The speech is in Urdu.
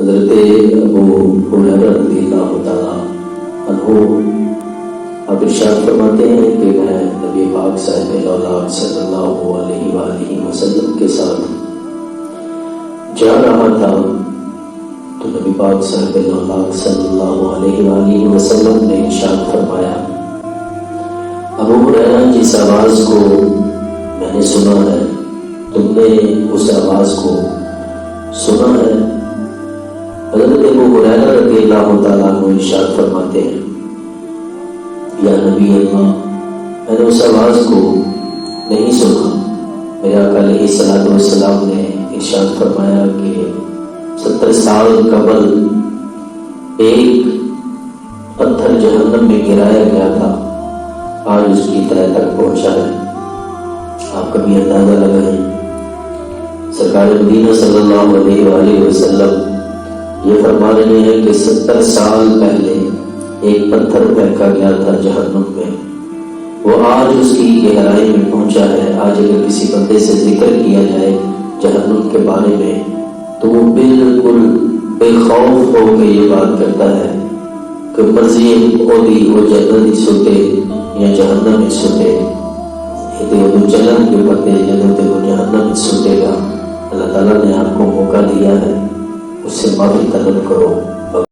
حضرت ابو ہریرہ رضی اللہ تعالیٰ عنہ آپ ارشاد فرماتے ہیں کہ میں نبی پاک صاحب الاولاق صلی اللہ علیہ وآلہ وسلم کے ساتھ جا رہا تھا تو نبی پاک صاحب الاولاق صلی اللہ علیہ وآلہ وسلم نے ارشاد فرمایا، ابو ہریرہ جس آواز کو میں نے سنا ہے تم نے اس آواز کو سنا ہے؟ حضرت ابو ہریرہ رضی اللہ تعالیٰ عنہ ارشاد فرماتے ہیں، یا نبی اللہ، میں نے اس آواز کو نہیں سنا۔ میرے آقا علیہ الصلوۃ والسلام نے ارشاد فرمایا کہ 70 سال قبل ایک پتھر جہنم میں گرایا گیا تھا، آج اس کی تہہ تک پہنچا ہے۔ آپ کبھی اندازہ لگائیں، سرکار مدینہ صلی اللہ علیہ وآلہ وسلم یہ فرما رہے ہیں کہ 70 سال پہلے ایک پتھر پھینکا گیا تھا جہنم میں، وہ آج اس کی گہرائی میں پہنچا ہے۔ آج اگر کسی بندے سے ذکر کیا جائے جہنم کے بارے میں تو وہ بالکل بے خوف ہو کے یہ بات کرتا ہے کہ مرضی ہوتی وہ جنت ہی سوتے یا جہنم ہی سوتے، یہ جنت کے بندے جنت وہ جہنم ہی سوتے گا۔ اللہ تعالیٰ نے آپ کو موقع دیا ہے، اس سے معافی طلب کرو۔